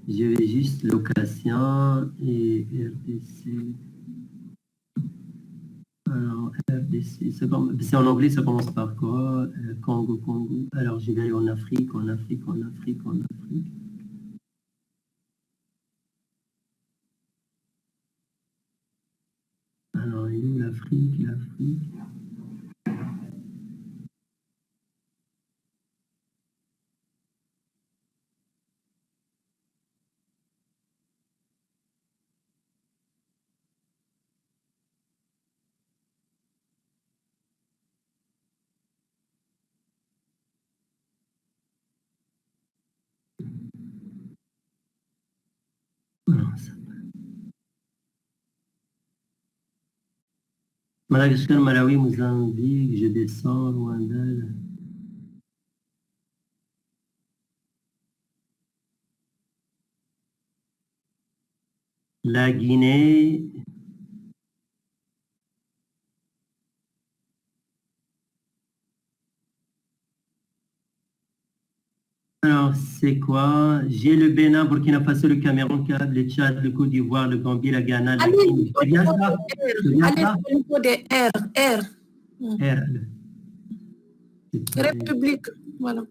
Je vais juste location et RDC. Alors, RDC, c'est en anglais, ça commence par quoi? Congo, Congo. Alors, je vais aller en Afrique, en Afrique, en Afrique, en Afrique. Alors, il est où l'Afrique, l'Afrique? Non, ça... Madagascar, Malawi, Mozambique, je descends, Rwanda. La Guinée. Alors, c'est quoi? J'ai le Bénin, Burkina Faso, le Cameroun, le Tchad, le Côte d'Ivoire, le Gambie, la Ghana, la Guinée. C'est bien ça? C'est bien ça? Au niveau des R. R. République, voilà.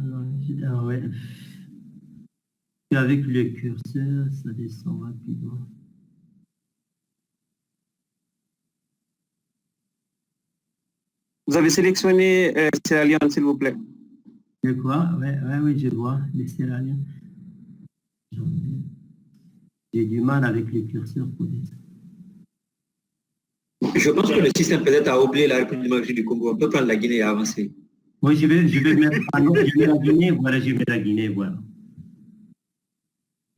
Ah ouais. Avec le curseur, ça descend rapidement. Vous avez sélectionné Sierra Leone, s'il vous plaît. De quoi? Oui, je vois les Sierra Leone. J'ai du mal avec les curseurs pour dire ça. Je pense que le système peut-être a oublié la République démocratique du Congo. On peut prendre la Guinée et avancer. Oui, je vais mettre je mets la Guinée, voilà, je mets la Guinée, voilà.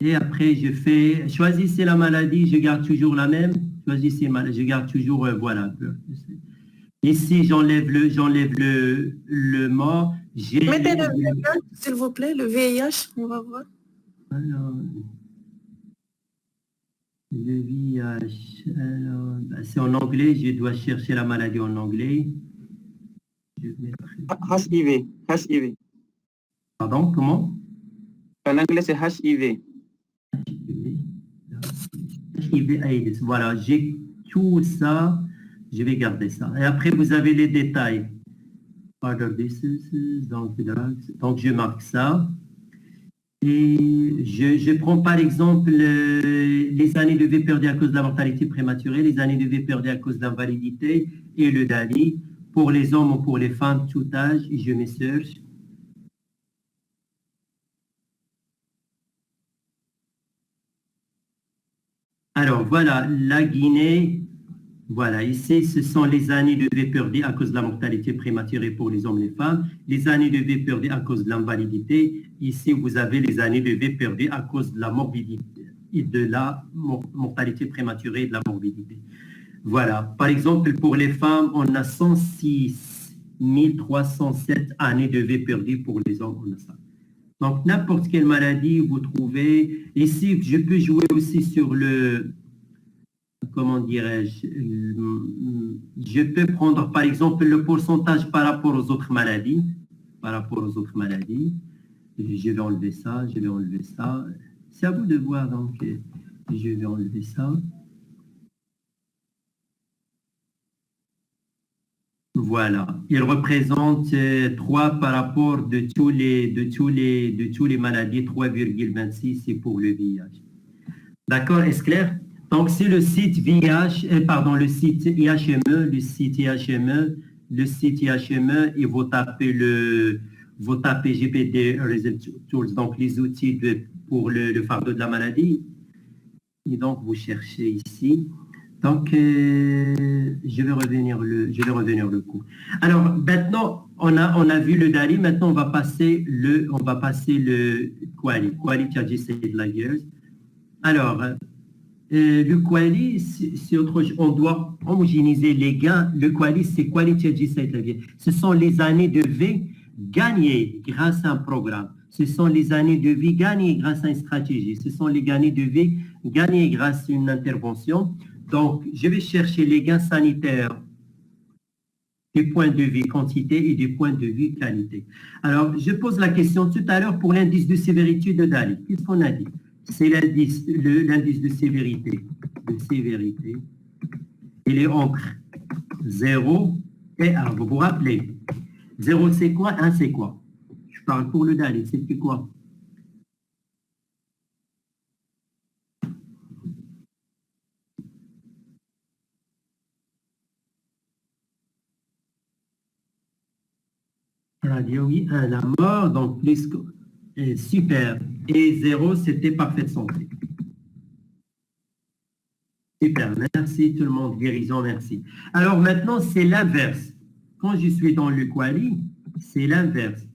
Et après, je fais, choisissez la maladie, je garde toujours la même. Choisissez maladie, je garde toujours, voilà. Ici, j'enlève le mot. Mettez le VIH, s'il vous plaît, le VIH, on va voir. Alors, le VIH, alors, c'est en anglais, je dois chercher la maladie en anglais. HIV. Pardon, comment? En anglais, c'est HIV. HIV AIDS, voilà, j'ai tout ça, je vais garder ça. Et après, vous avez les détails. Donc, je marque ça. Et je prends par exemple les années de vie perdues à cause de la mortalité prématurée, les années de vie perdues à cause d'invalidité et le DALI. Pour les hommes ou pour les femmes, tout âge, je mets search. Alors voilà, la Guinée, voilà, ici ce sont les années de vie perdues à cause de la mortalité prématurée pour les hommes et les femmes, les années de vie perdues à cause de l'invalidité. Ici, vous avez les années de vie perdues à cause de la morbidité et de la mortalité prématurée et de la morbidité. Voilà, par exemple, pour les femmes, on a 106 307 années de vie perdues, pour les hommes, on a ça. Donc, n'importe quelle maladie vous trouvez. Ici, je peux jouer aussi sur le, comment dirais-je, je peux prendre, par exemple, le pourcentage par rapport aux autres maladies. Je vais enlever ça, C'est à vous de voir, donc, je vais enlever ça. Voilà, il représente 3 par rapport de tous les maladies, 3,26, c'est pour le VIH. D'accord, est-ce clair? Donc, c'est le site VIH, le site IHME, et vous tapez GPD Result Tools, donc les outils pour le fardeau de la maladie. Et donc, vous cherchez ici. Donc, je vais revenir le coup. Alors, maintenant, on a vu le DALI. Maintenant, on va passer le Quality Adjusted Layers. Alors, le Quality, c'est autre chose. On doit homogénéiser les gains. Le Quality, c'est Quality Adjusted Layers. Ce sont les années de vie gagnées grâce à un programme. Ce sont les années de vie gagnées grâce à une stratégie. Ce sont les années de vie gagnées grâce à une intervention. Donc, je vais chercher les gains sanitaires du point de vue quantité et du point de vue qualité. Alors, je pose la question tout à l'heure pour l'indice de sévérité de Dali. Qu'est-ce qu'on a dit? C'est l'indice de sévérité. Il est entre 0 et 1. Vous vous rappelez? 0 c'est quoi? 1 c'est quoi? Je parle pour le Dali. C'était quoi? Radio, oui, 1 la mort, donc plus super. Et 0, c'était parfaite santé. Super, merci tout le monde, guérison, merci. Alors maintenant, c'est l'inverse. Quand je suis dans le quali, c'est l'inverse.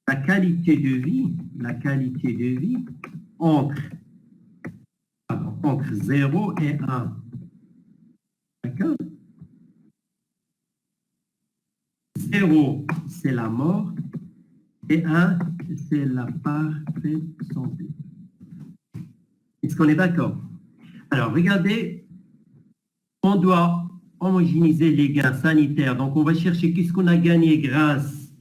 La qualité de vie entre 0 et 1. D'accord? 0, c'est la mort, et 1, c'est la parfaite santé. Est-ce qu'on est d'accord? Alors, regardez, on doit homogénéiser les gains sanitaires. Donc, on va chercher qu'est-ce qu'on a gagné grâce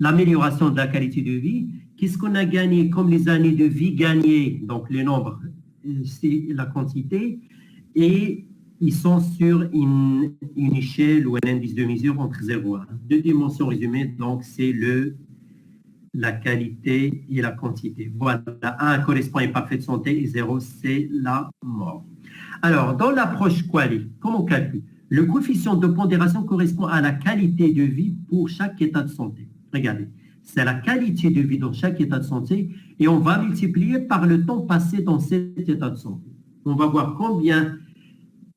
à l'amélioration de la qualité de vie, qu'est-ce qu'on a gagné comme les années de vie gagnées, donc le nombre, c'est la quantité, et ils sont sur une échelle ou un indice de mesure entre 0 et 1. Deux dimensions résumées, donc c'est la qualité et la quantité. Voilà, 1 correspond à une parfaite santé et 0, c'est la mort. Alors, dans l'approche quali, comment on calcule? Le coefficient de pondération correspond à la qualité de vie pour chaque état de santé. Regardez, c'est la qualité de vie dans chaque état de santé et on va multiplier par le temps passé dans cet état de santé. On va voir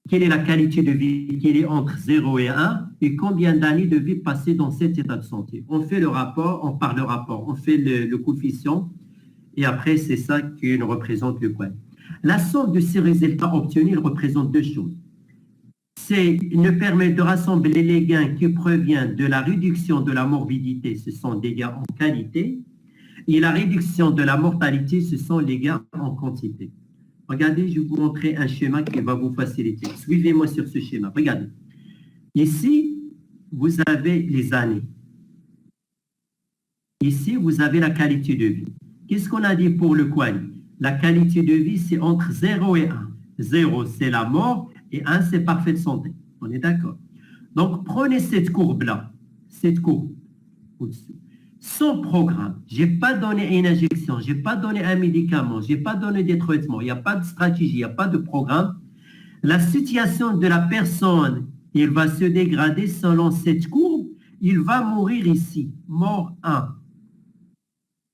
quelle est la qualité de vie qui est entre 0 et 1 et combien d'années de vie passées dans cet état de santé. On fait le rapport, on parle le rapport, on fait le coefficient et après c'est ça qui nous représente le quali. La somme de ces résultats obtenus représente deux choses. Il nous permet de rassembler les gains qui proviennent de la réduction de la morbidité, ce sont des gains en qualité, et la réduction de la mortalité, ce sont les gains en quantité. Regardez, je vais vous montrer un schéma qui va vous faciliter. Suivez-moi sur ce schéma. Regardez. Ici, vous avez les années. Ici, vous avez la qualité de vie. Qu'est-ce qu'on a dit pour le quali? La qualité de vie, c'est entre 0 et 1. 0, c'est la mort, et 1, c'est parfaite santé. On est d'accord? Donc, prenez cette courbe-là, cette courbe au-dessus. Sans programme, je n'ai pas donné une injection, je n'ai pas donné un médicament, je n'ai pas donné des traitements, il n'y a pas de stratégie, il n'y a pas de programme. La situation de la personne, il va se dégrader selon cette courbe, il va mourir ici, mort 1,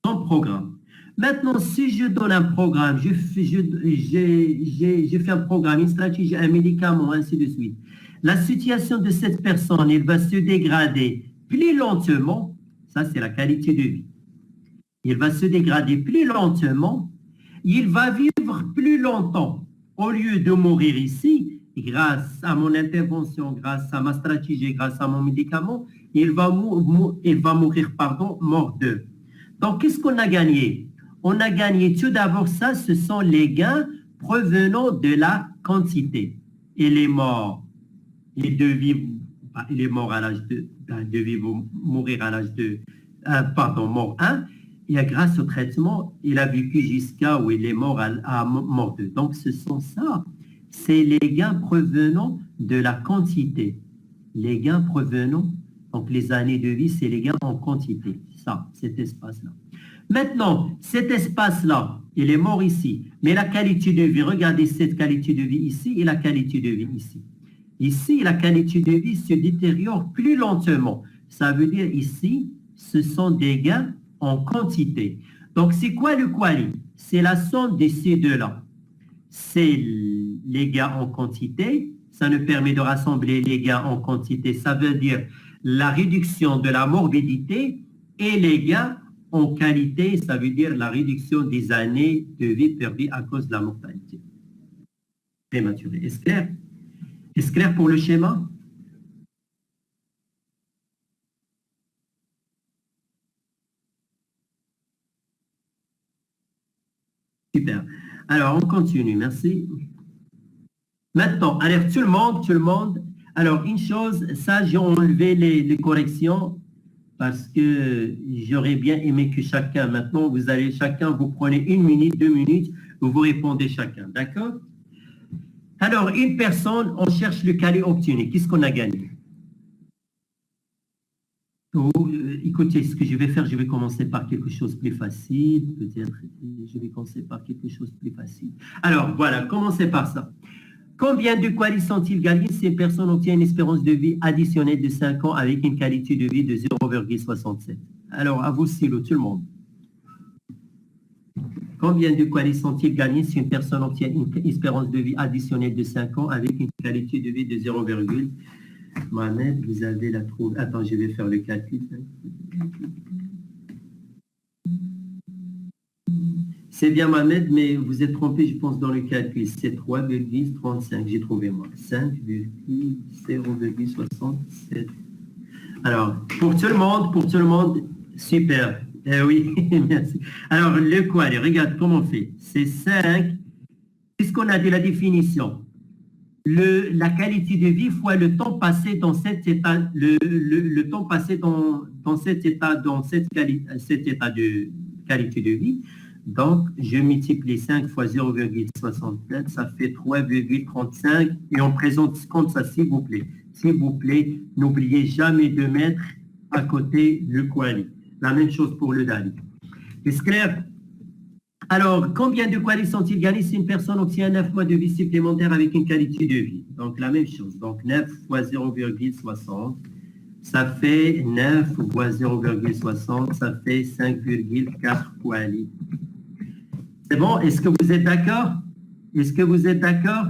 sans programme. Maintenant, si je donne un programme, je fais un programme, une stratégie, un médicament, ainsi de suite, la situation de cette personne, il va se dégrader plus lentement. Ça, c'est la qualité de vie. Il va se dégrader plus lentement. Il va vivre plus longtemps. Au lieu de mourir ici, grâce à mon intervention, grâce à ma stratégie, grâce à mon médicament, il va mourir, mort 2. Donc, qu'est-ce qu'on a gagné? On a gagné tout d'abord ça, ce sont les gains provenant de la quantité. Il est mort. Il est mort à l'âge de mourir à l'âge de mort 1, et grâce au traitement, il a vécu jusqu'à où il est mort à mort 2. Donc, ce sont ça. C'est les gains provenant de la quantité. Les gains provenant, donc les années de vie, c'est les gains en quantité. Ça, cet espace-là. Maintenant, cet espace-là, il est mort ici. Mais la qualité de vie, regardez cette qualité de vie ici et la qualité de vie ici. Ici, la qualité de vie se détériore plus lentement. Ça veut dire ici, ce sont des gains en quantité. Donc, c'est quoi le quali? C'est la somme de ces deux-là. C'est les gains en quantité. Ça nous permet de rassembler les gains en quantité. Ça veut dire la réduction de la morbidité et les gains en qualité. Ça veut dire la réduction des années de vie perdues à cause de la mortalité prématurée. Est-ce clair? Est-ce clair pour le schéma? Super. Alors, on continue. Merci. Maintenant, allez, tout le monde, Alors, une chose, ça, j'ai enlevé les corrections parce que j'aurais bien aimé que chacun, maintenant, vous prenez 1 minute, 2 minutes, vous répondez chacun, d'accord? Alors, une personne, on cherche le calé obtenu. Qu'est-ce qu'on a gagné? Écoutez, ce que je vais faire, je vais commencer par quelque chose de plus facile. Peut-être, je vais commencer par quelque chose de plus facile. Alors, voilà, commencez par ça. Combien de qualis sont-ils gagnés si une personne obtient une espérance de vie additionnelle de 5 ans avec une qualité de vie de 0,67? Alors, à vous, Silo, tout le monde. Combien de qualis sont-ils gagnés si une personne obtient une espérance de vie additionnelle de 5 ans avec une qualité de vie de 0, Mohamed, vous avez la trouve. Attends, je vais faire le calcul. C'est bien, Mohamed, mais vous êtes trompé, je pense, dans le calcul. C'est 3,35. J'ai trouvé, moi. 5,0,67. Alors, pour tout le monde, super. Eh oui, merci. Alors, le quali, regarde comment on fait. C'est 5. Qu'est-ce qu'on a de la définition? La qualité de vie fois le temps passé dans cet état, le temps passé dans cet état, cet état de qualité de vie. Donc, je multiplie 5 fois 0,67, ça fait 3,35 et on présente comme ça, s'il vous plaît. S'il vous plaît, n'oubliez jamais de mettre à côté le quali. La même chose pour le DALI. Est-ce clair? Alors, combien de qualis sont-ils gagnés si une personne obtient 9 mois de vie supplémentaire avec une qualité de vie? Donc, la même chose. Donc, 9 fois 0,60, ça fait 9 fois 0,60, ça fait 5,4 qualis. C'est bon? Est-ce que vous êtes d'accord? Est-ce que vous êtes d'accord?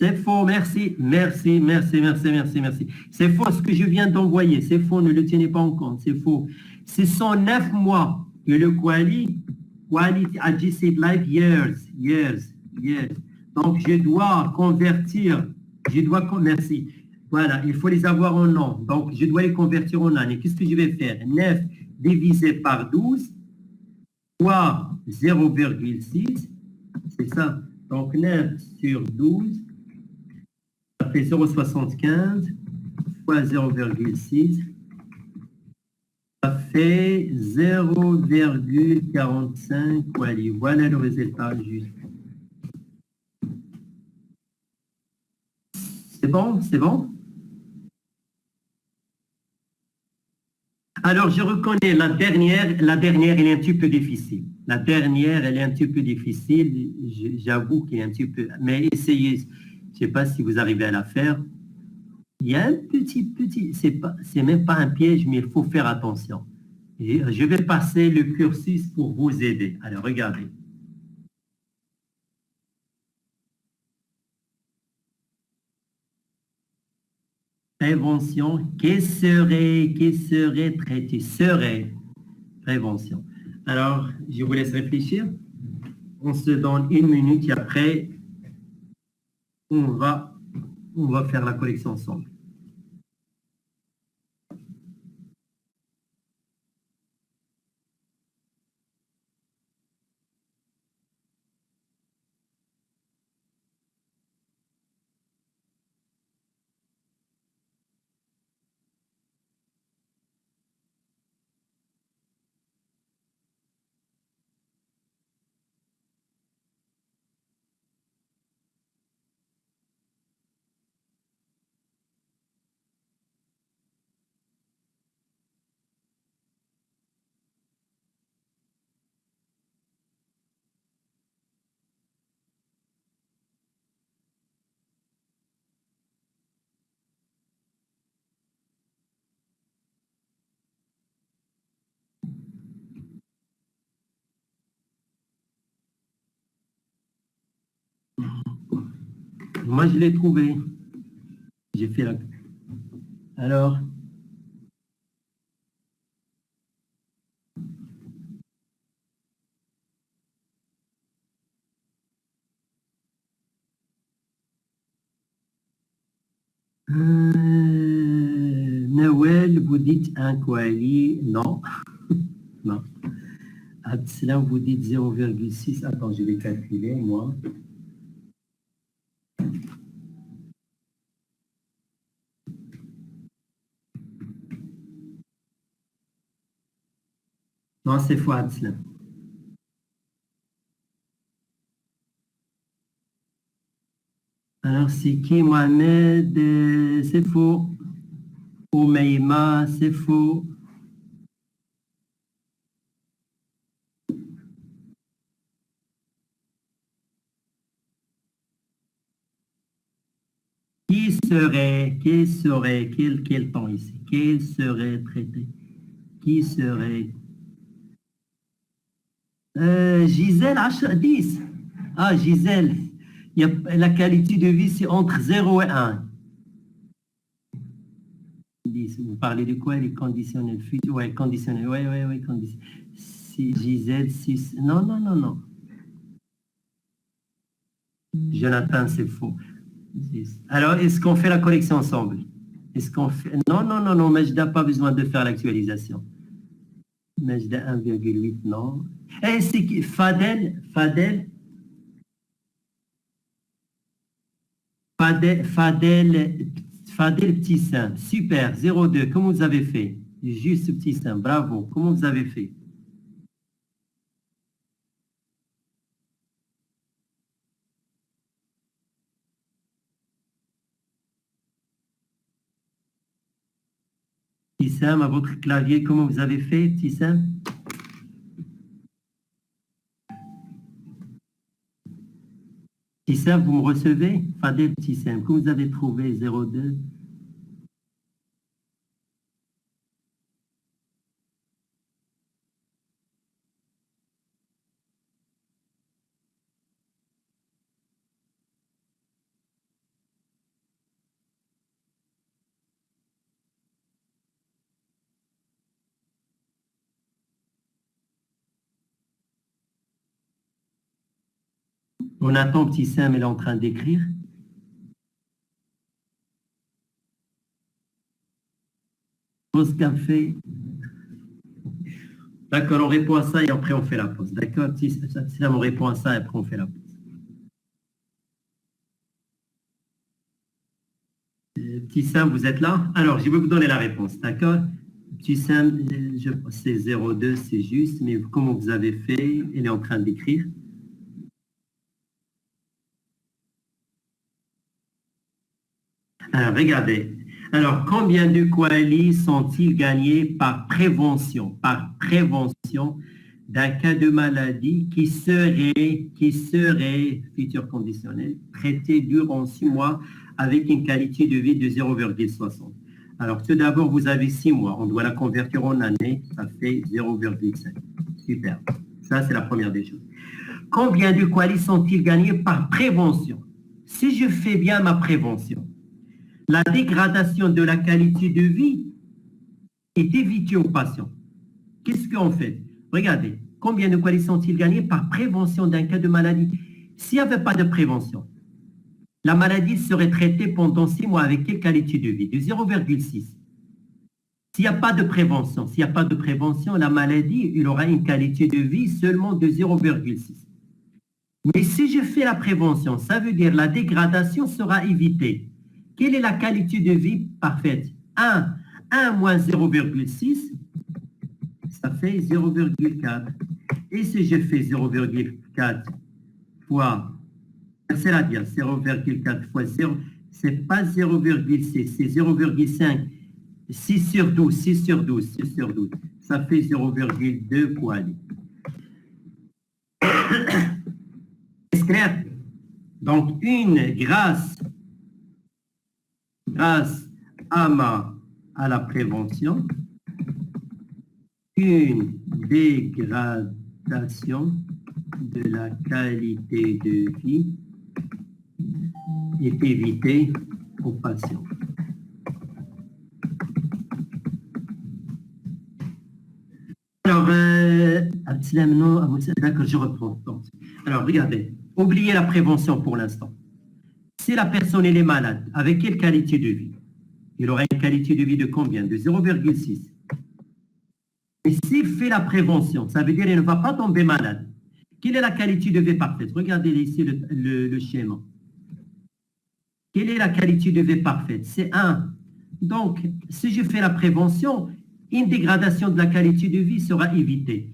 C'est faux, merci. Merci. C'est faux ce que je viens d'envoyer. C'est faux, ne le tenez pas en compte. C'est faux. Ce sont 9 mois que le quality adjusted life years. Donc, je dois convertir, merci. Voilà, il faut les avoir en an. Donc, je dois les convertir en année. Qu'est-ce que je vais faire? 9 divisé par 12 fois 0,6, c'est ça. Donc, 9 sur 12, ça fait 0,75 fois 0,6, ça fait 0,45 quali. Voilà le résultat juste. C'est bon? C'est bon? Alors, je reconnais la dernière, elle est un petit peu difficile. La dernière, elle est un petit peu difficile. J'avoue qu'elle est un petit peu... Mais essayez, je ne sais pas si vous arrivez à la faire. Il y a un petit, c'est même pas un piège, mais il faut faire attention. Et je vais passer le cursus pour vous aider. Alors, regardez. Prévention, qu'est-ce serait traité? Serait prévention. Alors, je vous laisse réfléchir. On se donne 1 minute et après, on va faire la collection ensemble. Moi, je l'ai trouvé. J'ai fait la... Alors... Nawel, vous dites un quali, non. Non. Abdeslam, vous dites 0,6. Attends, je vais calculer, moi. Non, c'est Fouad Slam. Alors, c'est qui Mohamed? C'est faux. Oumeima, c'est faux. Quel temps ici? Quel serait traité? Qui serait? Gisèle, 10. Ah, Gisèle, la qualité de vie, c'est entre 0 et 1. 10. Vous parlez de quoi? Les conditionnels futurs? Oui, conditionnels. Oui, conditionnels. Si Gisèle, 6. Non. Jonathan, c'est faux. Alors, est-ce qu'on fait la correction ensemble? Est-ce qu'on fait... Non, Majda n'a pas besoin de faire l'actualisation. Majda 1,8, non. Et c'est qui? Fadel petit saint. Super, 0,2. Comment vous avez fait? Juste petit saint, bravo. Comment vous avez fait? Tissam, à votre clavier, comment vous avez fait, Tissam? Tissam, vous me recevez? Fadel Tissam, comment vous avez trouvé 02? On attend petit Sam, elle est en train d'écrire. Pause café. D'accord, on répond à ça et après on fait la pause. D'accord, petit Sam, on répond à ça et après on fait la pause. Petit Sam, vous êtes là? Alors, je vais vous donner la réponse, d'accord? Petit Sam, c'est 02, c'est juste, mais comment vous avez fait? Elle est en train d'écrire. Alors, regardez. Alors, combien de koalis sont-ils gagnés par prévention d'un cas de maladie qui serait, futur conditionnel, traité durant 6 mois avec une qualité de vie de 0,60. Alors, tout d'abord, vous avez 6 mois. On doit la convertir en année. Ça fait 0,5. Super. Ça, c'est la première des choses. Combien de koalis sont-ils gagnés par prévention? Si je fais bien ma prévention, la dégradation de la qualité de vie est évitée aux patients. Qu'est-ce qu'on fait? Regardez, combien de koalis sont-ils gagnés par prévention d'un cas de maladie? S'il n'y avait pas de prévention, la maladie serait traitée pendant 6 mois avec quelle qualité de vie? De 0,6. S'il n'y a pas de prévention, la maladie, il aura une qualité de vie seulement de 0,6. Mais si je fais la prévention, ça veut dire la dégradation sera évitée. Quelle est la qualité de vie parfaite? 1 moins 0,6, ça fait 0,4. Et si je fais 0,4 fois, c'est la dire, 0,4 fois 0, c'est pas 0,6, c'est 0,5. 6 sur 12. Ça fait 0,2 koalis. Est-ce clair? Donc, grâce à la prévention, une dégradation de la qualité de vie est évitée aux patients. Alors, d'accord, je reprends. Alors, regardez, oubliez la prévention pour l'instant. Si la personne elle est malade, avec quelle qualité de vie? Il aura une qualité de vie de combien? De 0,6. Et s'il fait la prévention, ça veut dire qu'il ne va pas tomber malade. Quelle est la qualité de vie parfaite? Regardez ici le schéma. Quelle est la qualité de vie parfaite? C'est 1. Donc, si je fais la prévention, une dégradation de la qualité de vie sera évitée.